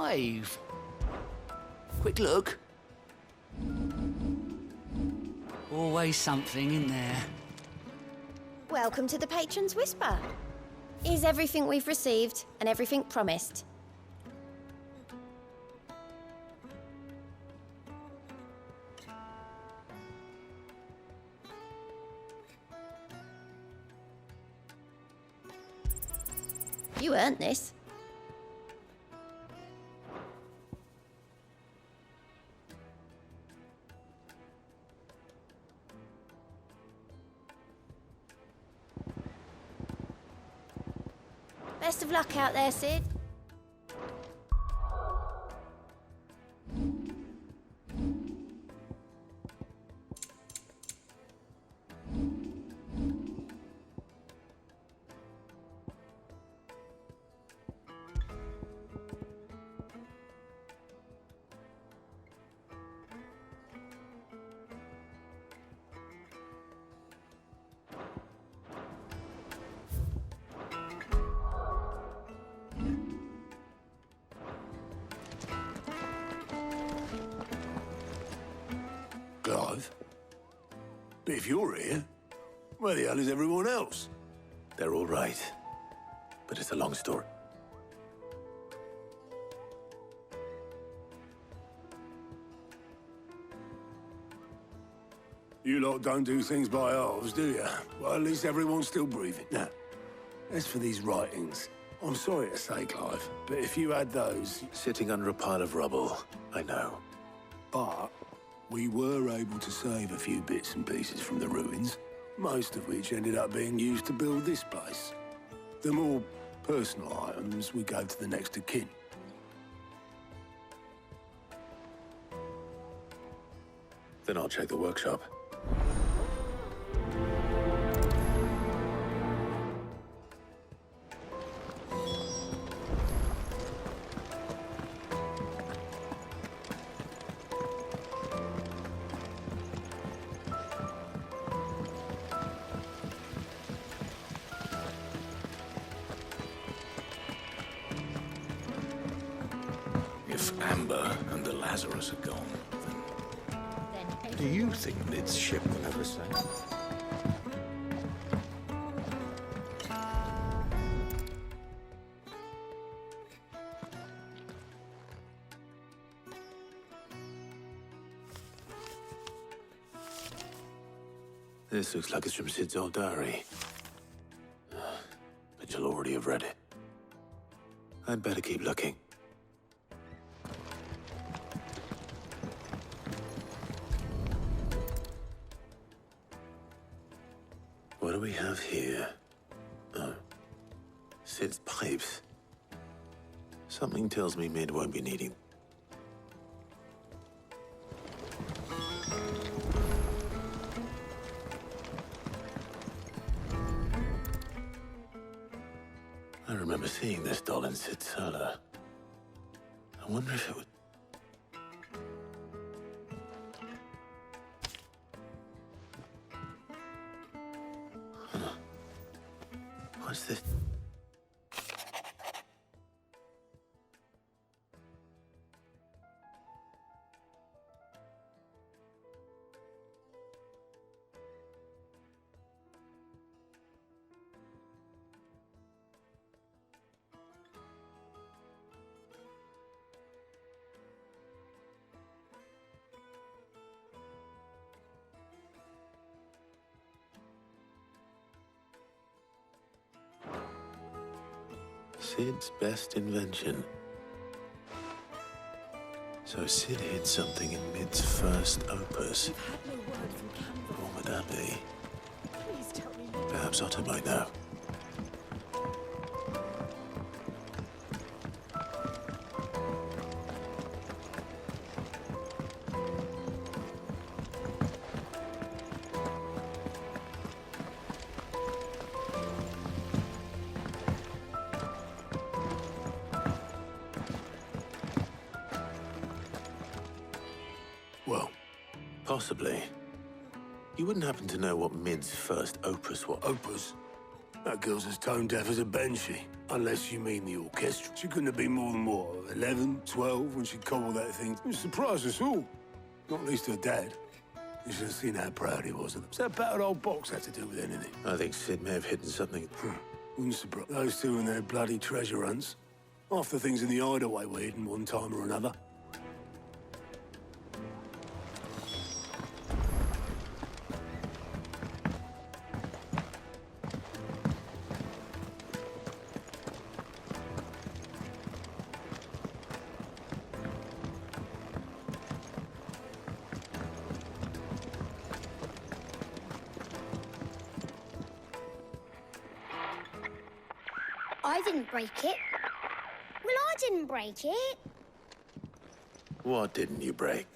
cave. Quick look. Always something in there. Welcome to the Patron's Whisper. Is everything we've received and everything promised? You earned this. Best of luck out there, Sid. Clive? But if you're here, where the hell is everyone else? They're all right. But it's a long story. You lot don't do things by halves, do you? Well, at least everyone's still breathing. Now, as for these writings, I'm sorry to say, Clive, but if you had those... Sitting under a pile of rubble, I know. But we were able to save a few bits and pieces from the ruins, most of which ended up being used to build this place. The more personal items we gave to the next of kin. Then I'll check the workshop. If Amber and the Lazarus are gone, then do you think Mid's ship will ever sail? This looks like it's from Sid's old diary. But you'll already have read it. I'd better keep looking. What do we have here? Oh. Sid's pipes. Something tells me Mid won't be needing. I remember seeing this doll in Sid's cellar. I wonder if it would... What's this? Sid's best invention. So Sid hid something in Mid's first opus. What would that be? Perhaps Otto might know. Well, Possibly. You wouldn't happen to know what Mid's first opus was? opus. That girl's as tone-deaf as a banshee. Unless you mean the orchestra. She couldn't have been more than, what, 11, 12 when she cobbled that thing. It surprised us all. Not least her dad. You should have seen how proud he was of them. What's that battered old box had to do with anything? I think Sid may have hidden something. Wouldn't surprise. Those two and their bloody treasure hunts. Half the things in the hideaway were hidden one time or another. I didn't break it. Well, I didn't break it. What didn't you break?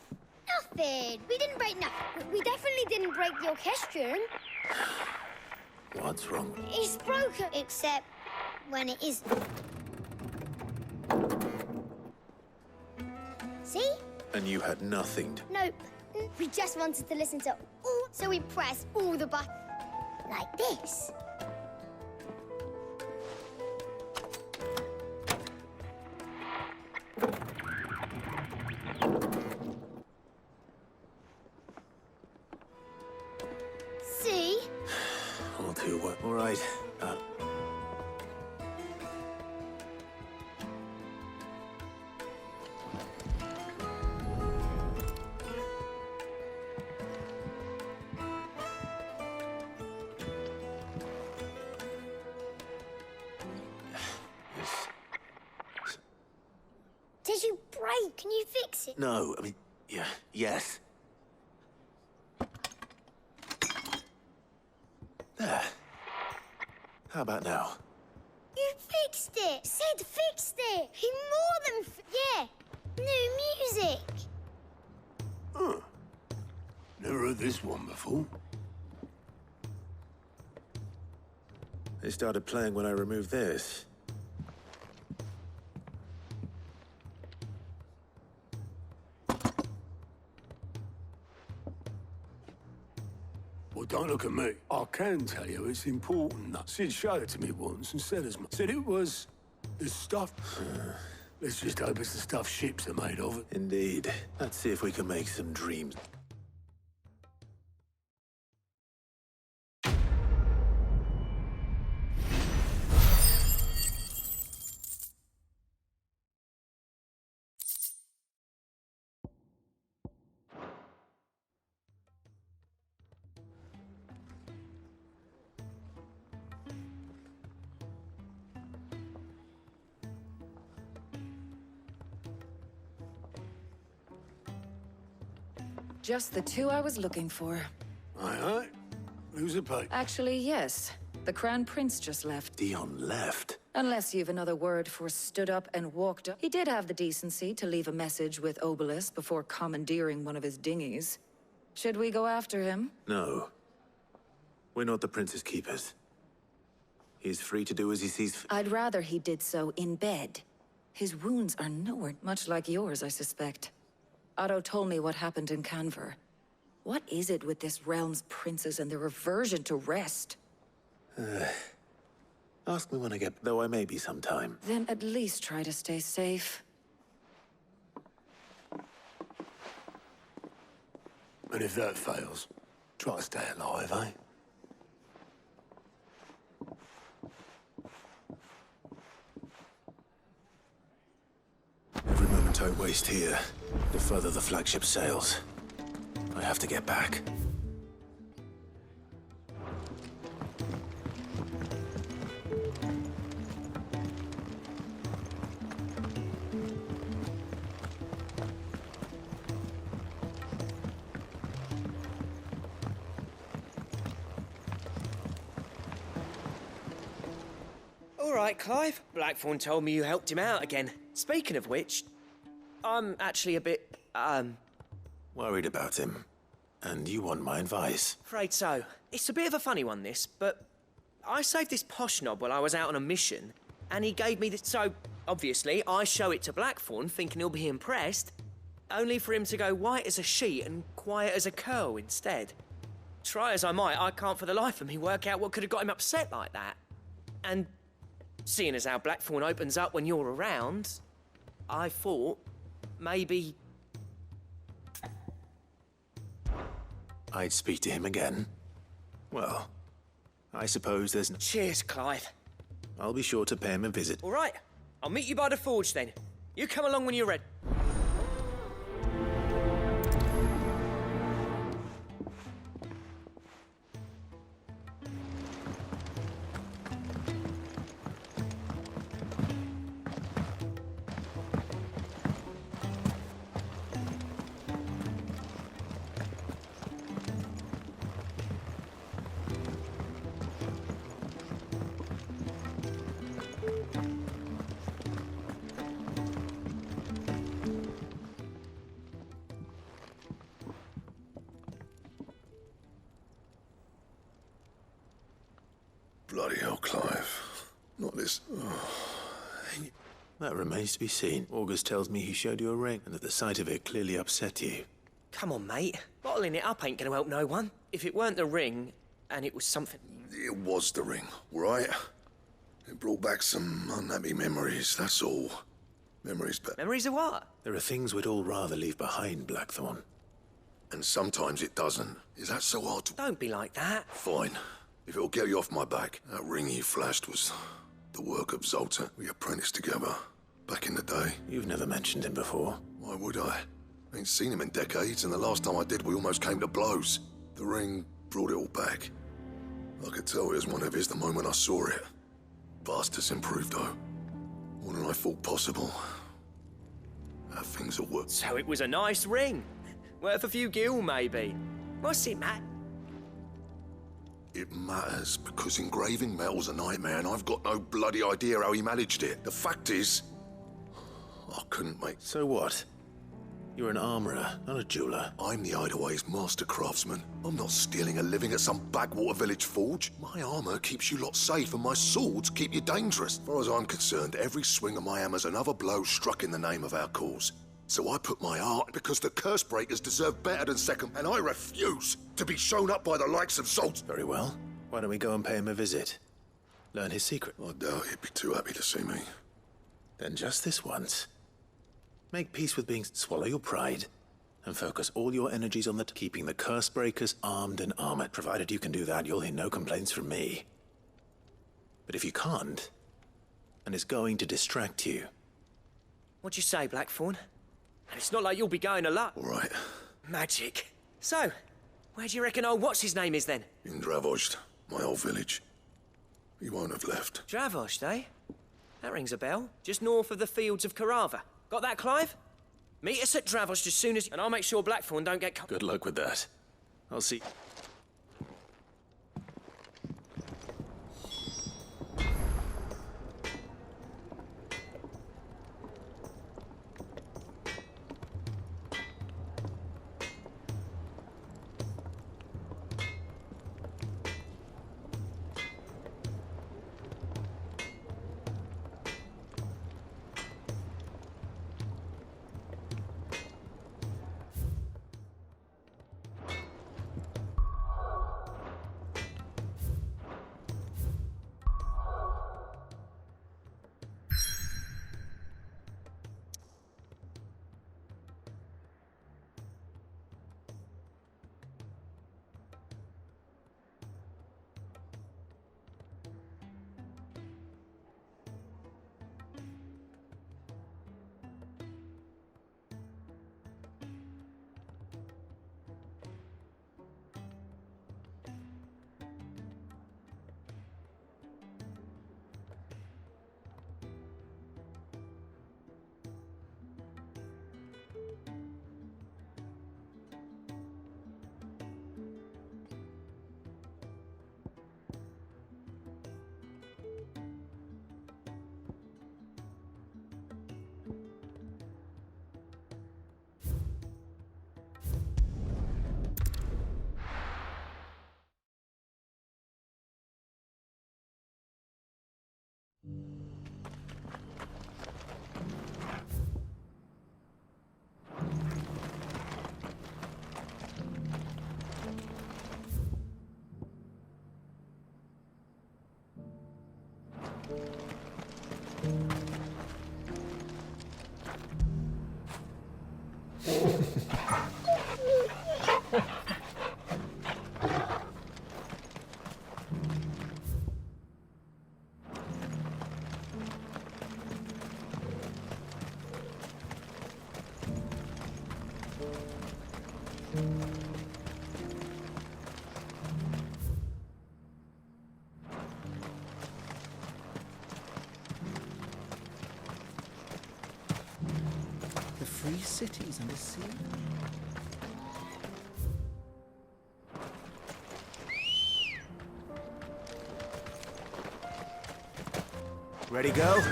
Nothing. We didn't break nothing. We definitely didn't break the orchestrum. What's wrong? It's broken. Except when it isn't. See? And you had nothing to... Nope. We just wanted to listen to all, so we pressed all the buttons. Like this. See? All too well. All right. Did you break? Can you fix it? No, I mean, yeah, yes. There. How about now? You fixed it. Sid fixed it. He more than yeah. New music. Huh. Never heard this one before. They started playing when I removed this. Well, don't look at me. I can tell you it's important. Sid showed it to me once and said as much. Said it was the stuff. Let's just hope it's the stuff ships are made of. Indeed. Let's see if we can make some dreams. Just the two I was looking for. Aye. Who's a pay? Actually, yes. The Crown Prince just left. Dion left. Unless you've another word for stood up and walked up. He did have the decency to leave a message with Obelisk before commandeering one of his dinghies. Should we go after him? No. We're not the Prince's keepers. He's free to do as he sees fit. I'd rather he did so in bed. His wounds are nowhere much like yours, I suspect. Otto told me what happened in Canver. What is it with this realm's princes and their aversion to rest? Ask me when I get... though I may be sometime. Then at least try to stay safe. And if that fails, try to stay alive, eh? Every moment I waste here, the further the flagship sails. I have to get back. All right, Clive. Blackthorn told me you helped him out again. Speaking of which, I'm actually a bit, Worried about him. And you want my advice? afraid so. It's a bit of a funny one, this, but I saved this posh knob while I was out on a mission, and he gave me this, so obviously I show it to Blackthorn thinking he'll be impressed, only for him to go white as a sheet and quiet as a curl instead. Try as I might, I can't for the life of me work out what could have got him upset like that. And seeing as how Blackthorn opens up when you're around, I thought maybe... I'd speak to him again. Well, I suppose there's... Cheers, Clive. I'll be sure to pay him a visit. All right, I'll meet you by the forge then. You come along when you're ready. Bloody hell, Clive. Not this... Oh. That remains to be seen. August tells me he showed you a ring, and that the sight of it clearly upset you. Come on, mate. Bottling it up ain't gonna help no one. If it weren't the ring, and it was something... It was the ring, right? It brought back some unhappy memories, that's all. Memories, but... Memories of what? There are things we'd all rather leave behind, Blackthorn. And sometimes it doesn't. Is that so hard to... Don't be like that. Fine. If it'll get you off my back. That ring you flashed was the work of Zoltan. We apprenticed together back in the day. You've never mentioned him before. Why would I? Ain't seen him in decades, and the last time I did, we almost came to blows. The ring brought it all back. I could tell it was one of his the moment I saw it. Vast has improved, though. More than I thought possible. How things are worked. So it was a nice ring. Worth a few gil, maybe. What's it, Matt? It matters, because engraving metal's a nightmare, and I've got no bloody idea how he managed it. The fact is, I couldn't make... So what? You're an armorer, not a jeweler. I'm the Hideaway's master craftsman. I'm not stealing a living at some backwater village forge. My armor keeps you lot safe, and my swords keep you dangerous. As far as I'm concerned, every swing of my hammer's another blow struck in the name of our cause. So I put my art because the curse breakers deserve better than second, and I refuse to be shown up by the likes of Zolt. Very well. Why don't we go and pay him a visit? Learn his secret. I doubt he'd be too happy to see me. Then just this once. Make peace with being... Swallow your pride and focus all your energies on keeping the curse breakers armed and armored. Provided you can do that, you'll hear no complaints from me. But if you can't, and it's going to distract you... What'd you say, Blackthorn? And it's not like you'll be going alone. All right. Magic. So, where do you reckon old what's-his-name is then? In Dravozd, my old village. He won't have left. Dravozd, eh? That rings a bell. Just north of the fields of Karava. Got that, Clive? Meet us at Dravozd as soon as... And I'll make sure Blackthorn don't get... Good luck with that. I'll see... The free cities under sea. Ready, go?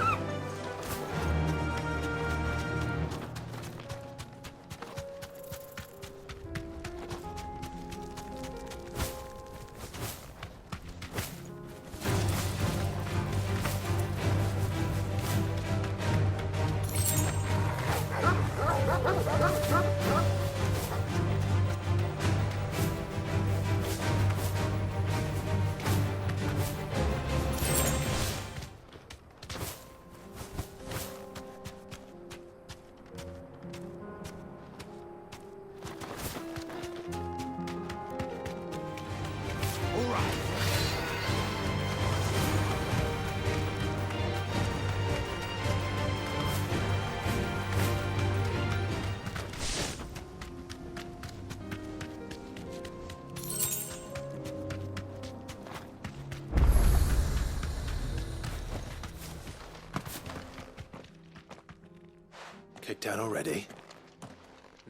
Kicked out already?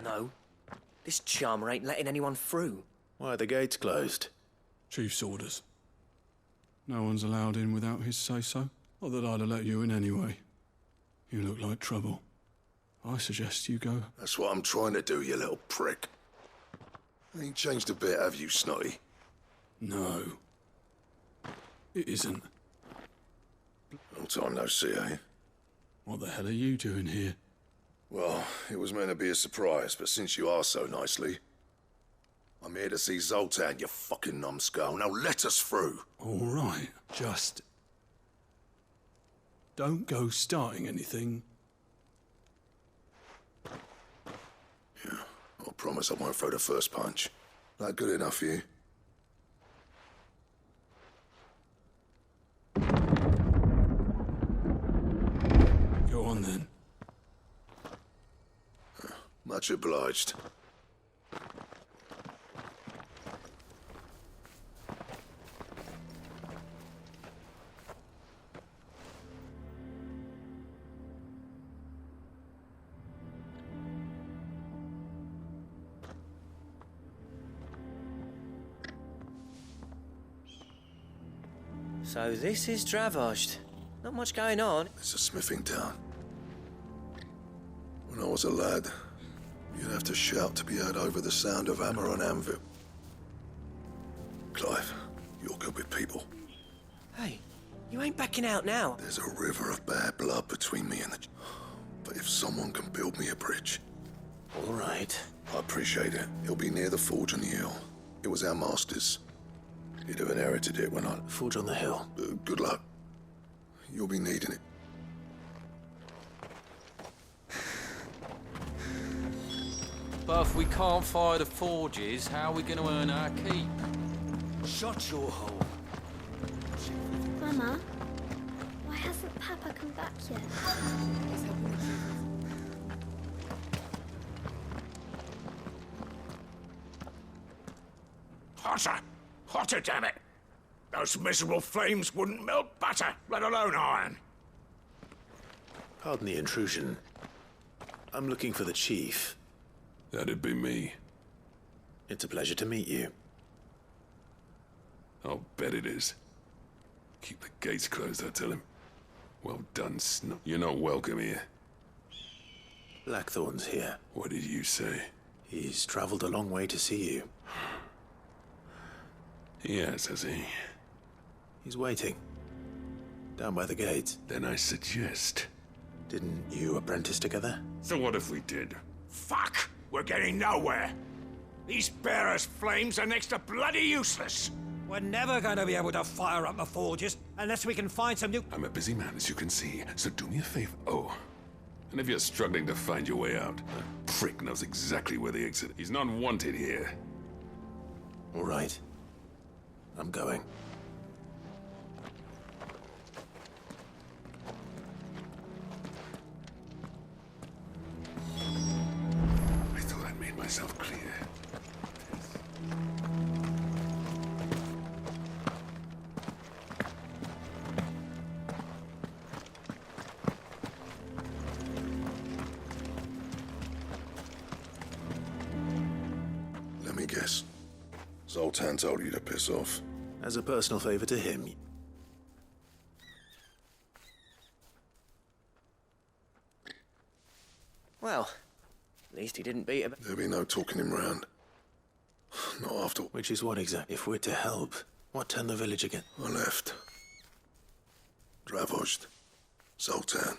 No. This charmer ain't letting anyone through. Why are the gates closed? Chief's orders. No one's allowed in without his say-so. Not that I'd have let you in anyway. You look like trouble. I suggest you go. That's what I'm trying to do, you little prick. Ain't changed a bit, have you, Snotty? No. It isn't. Long time no see, eh? What the hell are you doing here? Well, it was meant to be a surprise, but since you are so nicely, I'm here to see Zoltan, you fucking numbskull. Now let us through. All right, just... don't go starting anything. Yeah, I promise I won't throw the first punch. That good enough for you? Go on then. Much obliged. So this is Dravosht. Not much going on. It's a smithing town. When I was a lad, you'd have to shout to be heard over the sound of hammer on anvil. Clive, you're good with people. Hey, you ain't backing out now. There's a river of bad blood between me and the... But if someone can build me a bridge... All right. I appreciate it. It'll be near the forge on the hill. It was our master's. He'd have inherited it when I... Forge on the hill. Good luck. You'll be needing it. But if we can't fire the forges, how are we going to earn our keep? Shut your hole. Mama, why hasn't Papa come back yet? Hotter! Hotter, damn it! Those miserable flames wouldn't melt butter, let alone iron. Pardon the intrusion. I'm looking for the chief. That'd be me. It's a pleasure to meet you. I'll bet it is. Keep the gates closed, I tell him. Well done, Snow. You're not welcome here. Blackthorn's here. What did you say? He's traveled a long way to see you. Yes, has he? He's waiting. Down by the gate. Then I suggest... Didn't you apprentice together? So what if we did? Fuck! We're getting nowhere. These bearers' flames are next to bloody useless. We're never going to be able to fire up the forges unless we can find some new... I'm a busy man, as you can see, so do me a favor. Oh, and if you're struggling to find your way out, that prick knows exactly where the exit. He's not wanted here. All right. I'm going. I thought I'd made myself clear. me guess. Zoltan told you to piss off. As a personal favor to him. Well, at least he didn't beat him. There'll be no talking him round. Not after... Which is what exactly? If we're to help, what turned the village again? I left. Dravozd. Zoltan.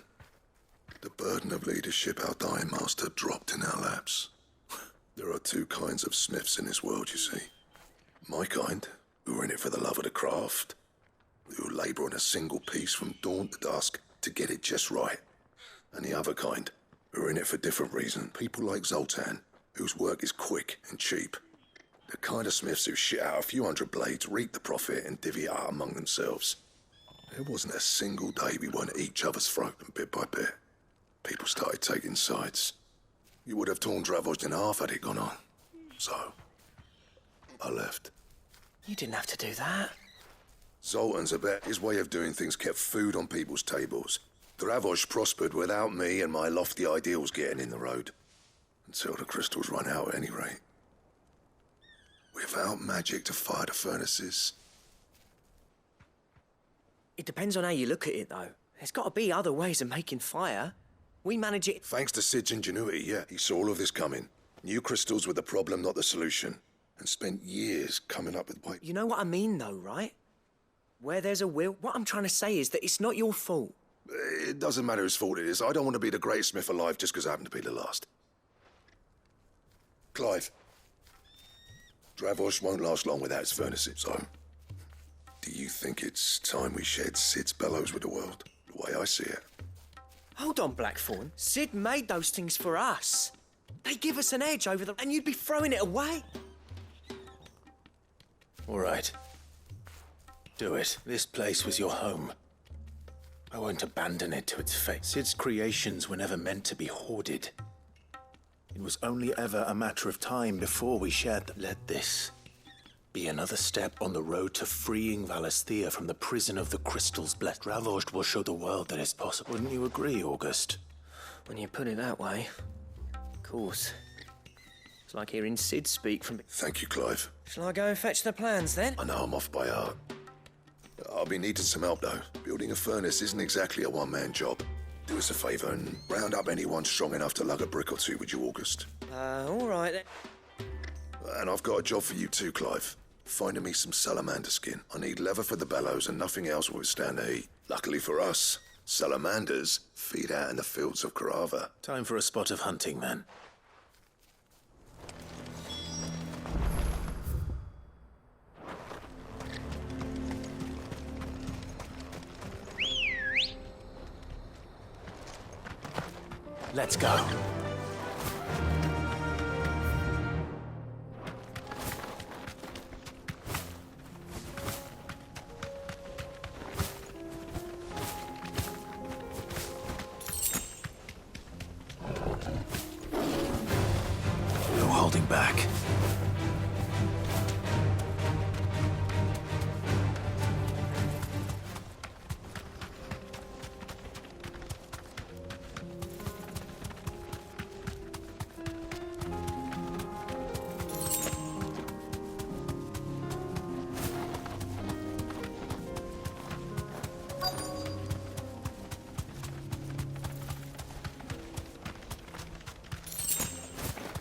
The burden of leadership our dying master dropped in our laps. There are two kinds of smiths in this world, you see. My kind, who are in it for the love of the craft, who labour on a single piece from dawn to dusk to get it just right. And the other kind, who are in it for different reasons. People like Zoltan, whose work is quick and cheap. The kind of smiths who shit out a few hundred blades, reap the profit, and divvy it out among themselves. There wasn't a single day we weren't at each other's throat, and bit by bit, people started taking sides. You would have torn Dravozd in half had it gone on. So, I left. You didn't have to do that. Zoltan's about his way of doing things kept food on people's tables. Dravozd prospered without me and my lofty ideals getting in the road. Until the crystals run out at any rate. Without magic to fire the furnaces. It depends on how you look at it, though. There's got to be other ways of making fire. We manage it... Thanks to Sid's ingenuity, yeah. He saw all of this coming. Knew crystals were the problem, not the solution. And spent years coming up with... You know what I mean, though, right? Where there's a will... What I'm trying to say is that it's not your fault. It doesn't matter whose fault it is. I don't want to be the greatest smith alive just because I happen to be the last. Clive. Dravozd won't last long without its furnaces, so... Do you think it's time we shared Sid's bellows with the world? The way I see it. Hold on, Blackthorn. Sid made those things for us. They give us an edge over them, and you'd be throwing it away. All right. Do it. This place was your home. I won't abandon it to its fate. Sid's creations were never meant to be hoarded. It was only ever a matter of time before we shared them. Let this be another step on the road to freeing Valisthea from the prison of the crystals. Blessed Dravozd will show the world that it's possible. Wouldn't you agree, August? When you put it that way, of course. It's like hearing Sid speak from... Thank you, Clive. Shall I go and fetch the plans, then? I know I'm off by heart. I'll be needing some help, though. Building a furnace isn't exactly a one-man job. Do us a favour and round up anyone strong enough to lug a brick or two, would you, August? All right, then. And I've got a job for you too, Clive. Finding me some salamander skin. I need leather for the bellows and nothing else will withstand the heat. Luckily for us, salamanders feed out in the fields of Karava. Time for a spot of hunting, then. Let's go. No holding back.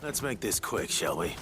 Let's make this quick, shall we?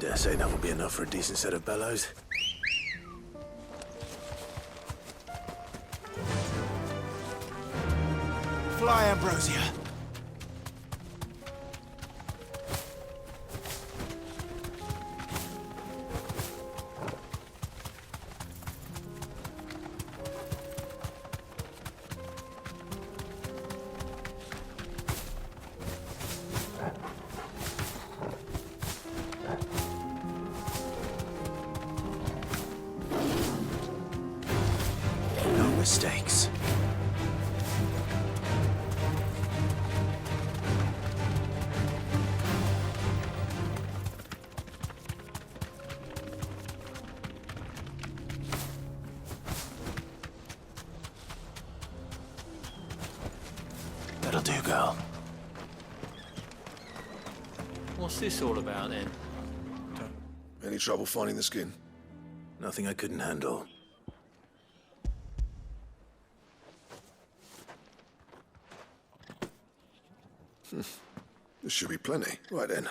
Dare say that will be enough for a decent set of bellows. Fly, Ambrosia. No mistakes. That'll do, girl. What's this all about then? Any trouble finding the skin? Nothing I couldn't handle. There should be plenty. Right then.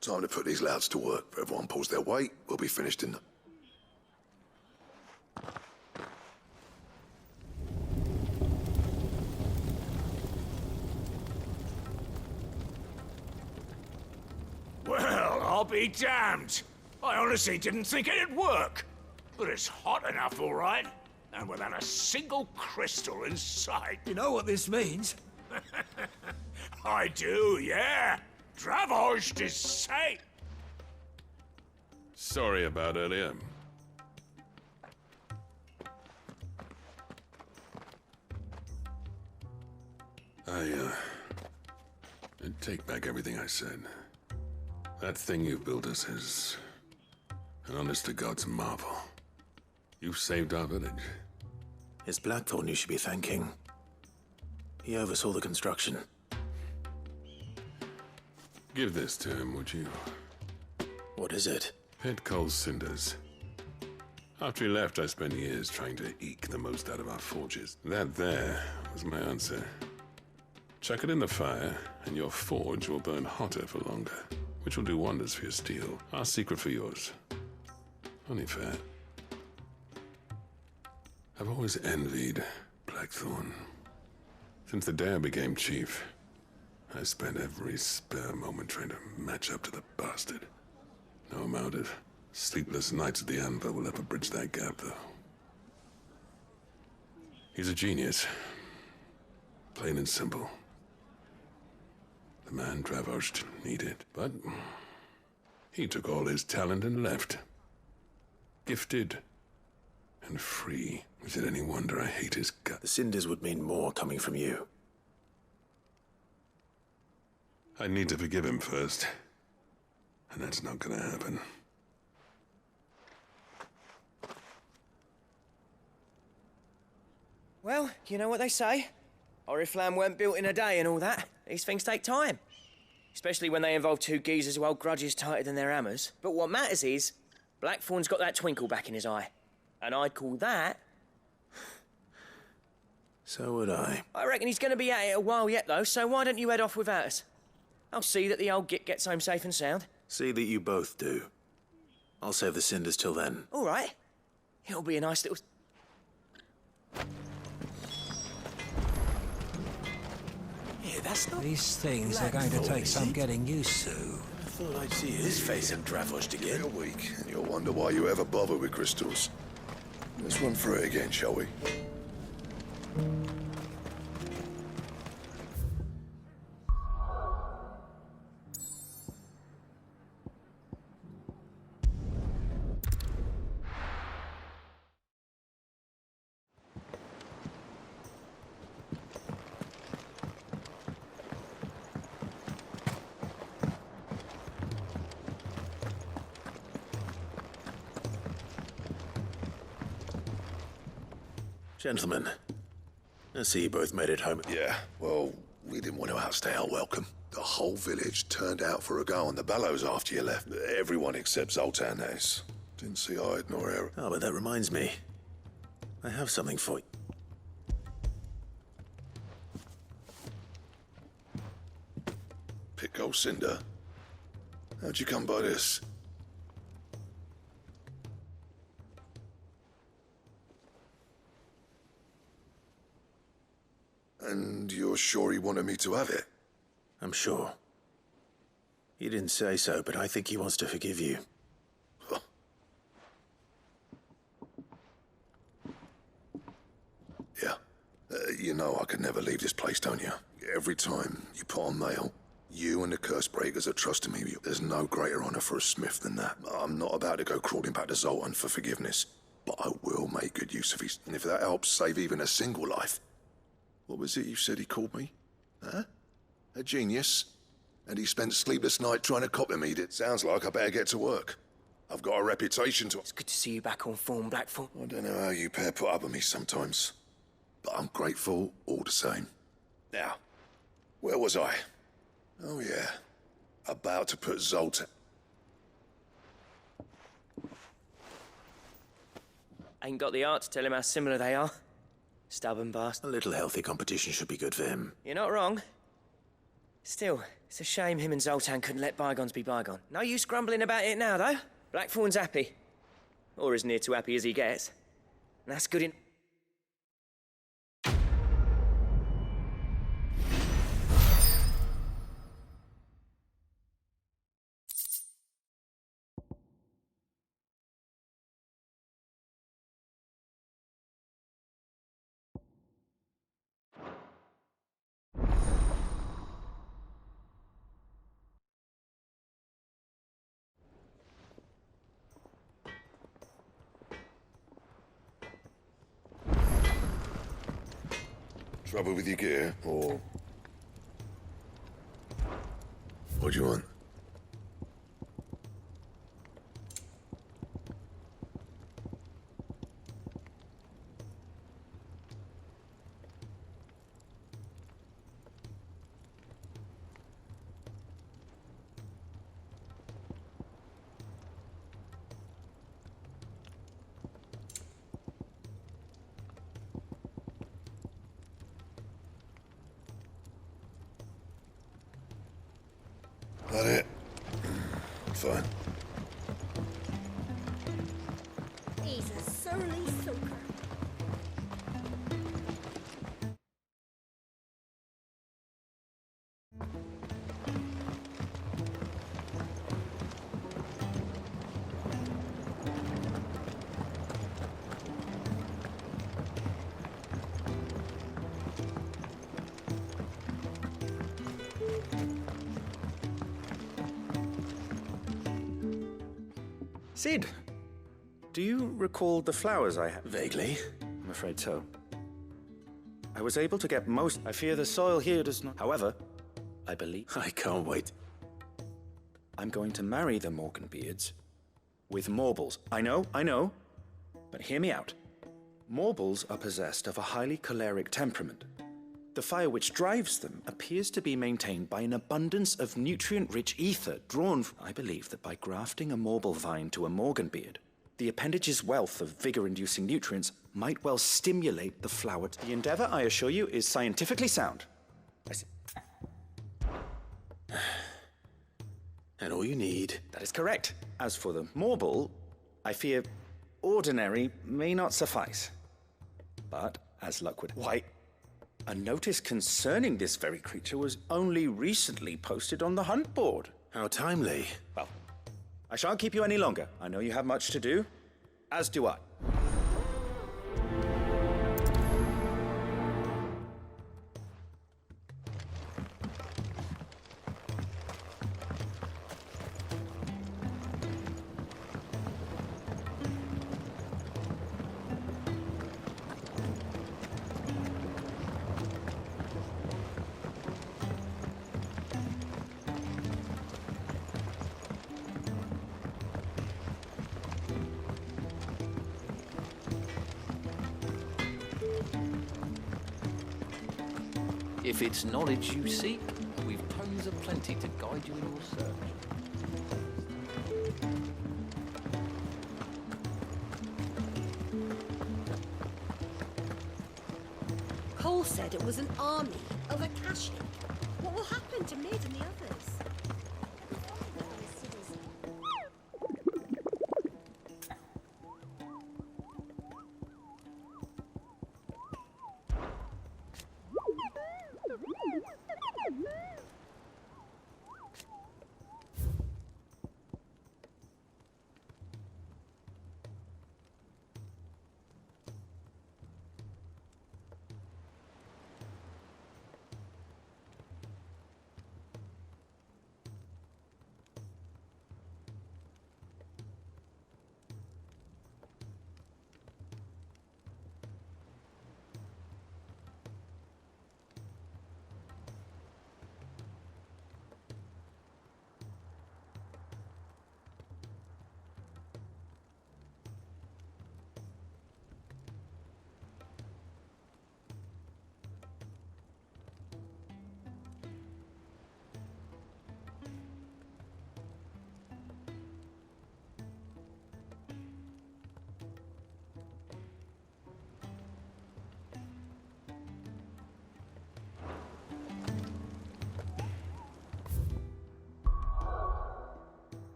Time to put these louds to work. If everyone pulls their weight, we'll be finished in... Well, I'll be damned. I honestly didn't think it'd work. But it's hot enough, all right. And without a single crystal in sight. You know what this means? I do, yeah. Dravost is safe. Sorry about earlier. I take back everything I said. That thing you built us is an honest-to-God's marvel. You've saved our village. It's Blackthorn you should be thanking. He oversaw the construction. Give this to him, would you? What is it? Pit coal cinders. After he left, I spent years trying to eke the most out of our forges. That there was my answer. Chuck it in the fire, and your forge will burn hotter for longer, which will do wonders for your steel. Our secret for yours. Only fair. I've always envied Blackthorn. Since the day I became chief, I spent every spare moment trying to match up to the bastard. No amount of sleepless nights at the anvil will ever bridge that gap, though. He's a genius. Plain and simple. The man Dravost needed. But he took all his talent and left. Gifted and free. Is it any wonder I hate his guts? The cinders would mean more coming from you. I need to forgive him first. And that's not gonna happen. Well, you know what they say. Oriflamme weren't built in a day and all that. These things take time. Especially when they involve two geezers who hold grudges tighter than their hammers. But what matters is, Blackthorn's got that twinkle back in his eye. And I'd call that... So would I. I reckon he's going to be at it a while yet, though, so why don't you head off without us? I'll see that the old git gets home safe and sound. See that you both do. I'll save the cinders till then. All right. It'll be a nice little... Yeah, that's not... These things are going to take some getting used to. I thought I'd see his face in Dravost again. You're weak, and you'll wonder why you ever bother with crystals. Let's run through it again, shall we? Gentlemen, I see you both made it home. Yeah, well, we didn't want to outstay our welcome. The whole village turned out for a go on the bellows after you left. Everyone except Zoltan, that is. Didn't see hide nor hair. Oh, but that reminds me. I have something for you. Pick old cinder. How'd you come by this? And you're sure he wanted me to have it? I'm sure. He didn't say so, but I think he wants to forgive you. Huh. Yeah. You know I could never leave this place, don't you? Every time you put on mail, you and the curse breakers are trusting me. There's no greater honor for a smith than that. I'm not about to go crawling back to Zoltan for forgiveness, but I will make good use of his... And if that helps save even a single life... What was it you said he called me? Huh? A genius? And he spent sleepless night trying to copy me. It sounds like I better get to work. I've got a reputation to... It's good to see you back on form, Blackthorn. I don't know how you pair put up with me sometimes, but I'm grateful all the same. Now, where was I? Oh yeah, about to put Zoltan... Ain't got the art to tell him how similar they are. Stubborn bastard. A little healthy competition should be good for him. You're not wrong. Still, it's a shame him and Zoltan couldn't let bygones be bygone. No use grumbling about it now, though. Blackthorn's happy. Or as near to happy as he gets. And that's good in... Trouble with your gear, or... What do you want? That it? Fine. He's a surly soaker. Sid, do you recall the flowers I had? Vaguely. I'm afraid so. I was able to get most. I fear the soil here does not. However, I believe. I can't wait. I'm going to marry the Morganbeards with Morbles. I know. But hear me out. Morbles are possessed of a highly choleric temperament. The fire which drives them appears to be maintained by an abundance of nutrient-rich ether drawn from... I believe that by grafting a Morble vine to a Morganbeard, the appendage's wealth of vigor-inducing nutrients might well stimulate the flower. The endeavor, I assure you, is scientifically sound. And all you need... That is correct. As for the Morble, I fear ordinary may not suffice. But, as luck would... Why... A notice concerning this very creature was only recently posted on the hunt board. How timely. Well, I shan't keep you any longer. I know you have much to do, as do I. If it's knowledge you seek, we've tomes of plenty to guide you in your search. Cole said it was an army of Akashi. What will happen to Mid and the others?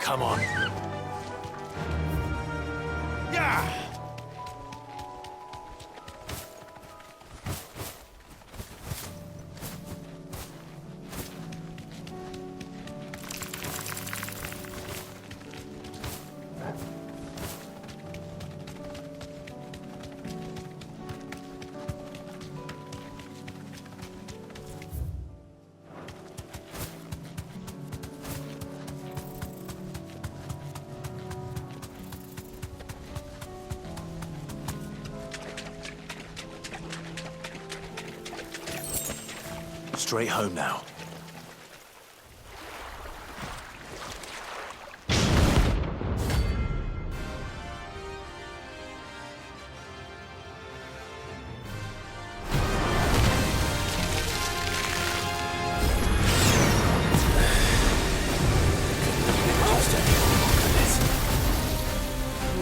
Come on. Yeah! Straight home now.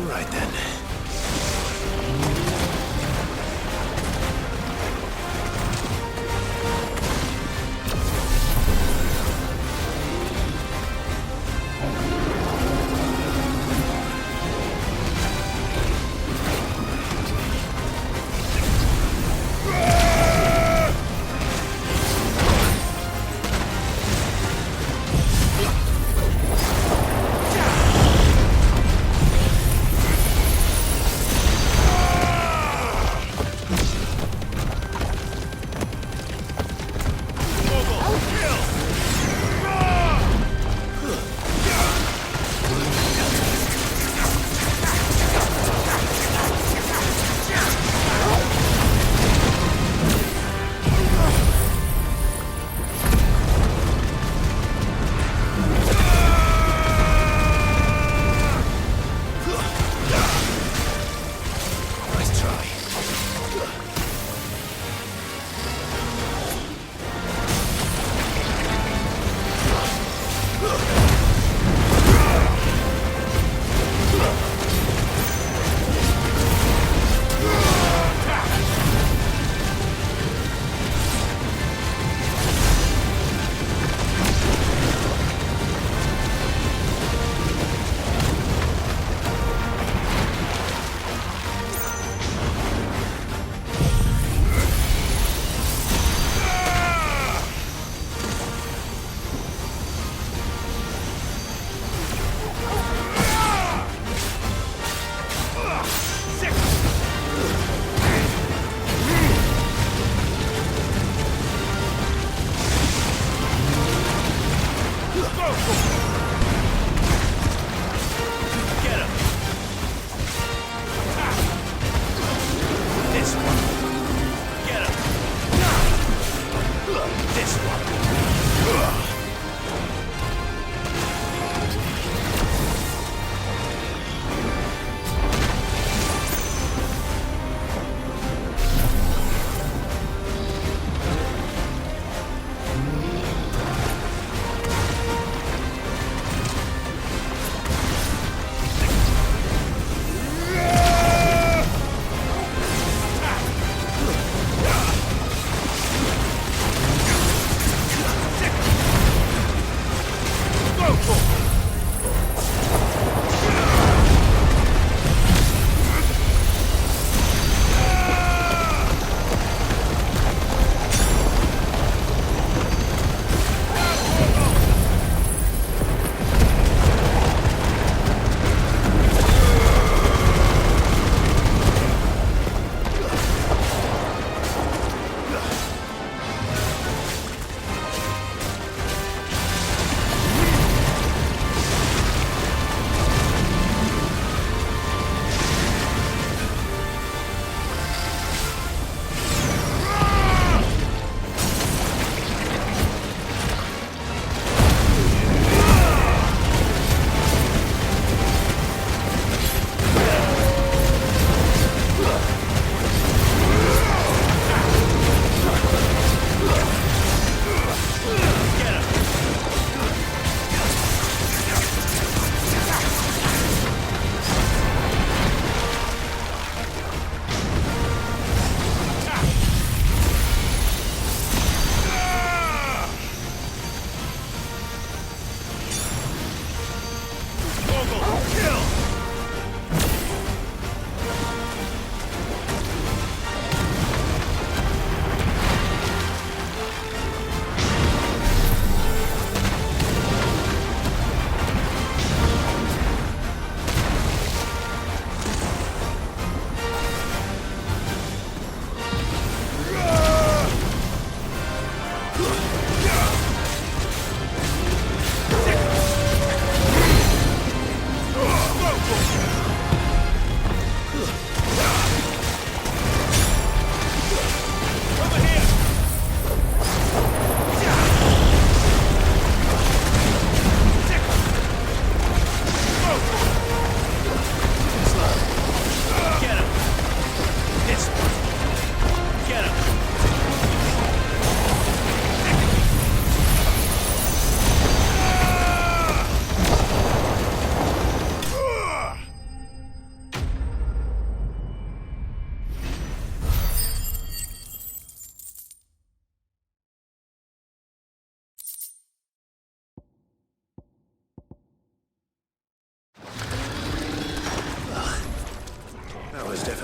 Right then.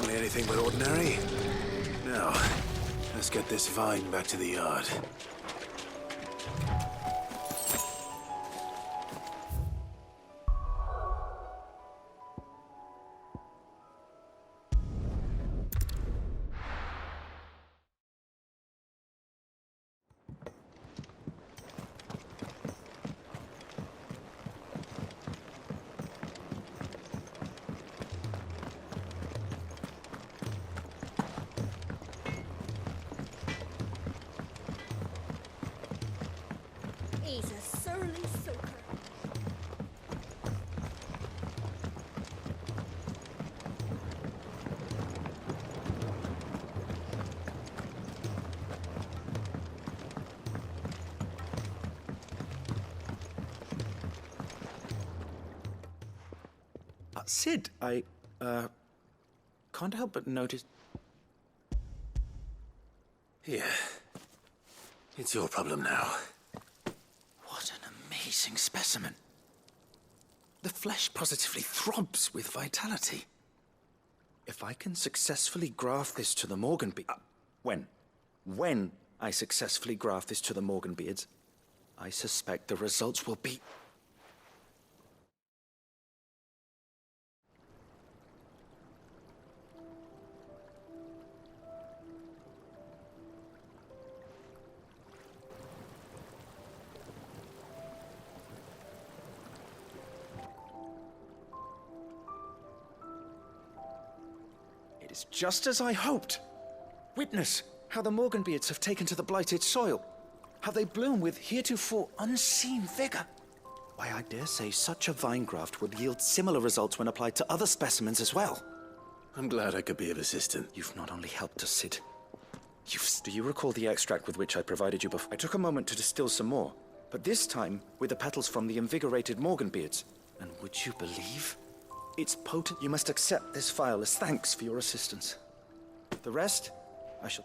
Certainly anything but ordinary. Now, let's get this vine back to the yard. He's a surly soaker. Sid, I can't help but notice... Here. It's your problem now. What an amazing specimen. The flesh positively throbs with vitality. If I can successfully graft this to the Morganbeard... When I successfully graft this to the Morganbeards, I suspect the results will be... It is just as I hoped. Witness how the Morganbeards have taken to the blighted soil. How they bloom with heretofore unseen vigor. Why, I dare say such a vine graft would yield similar results when applied to other specimens as well. I'm glad I could be of assistance. You've not only helped us, Sid. Do you recall the extract with which I provided you before? I took a moment to distill some more, but this time with the petals from the invigorated Morganbeards. And would you believe? It's potent. You must accept this phial as thanks for your assistance. The rest, I shall...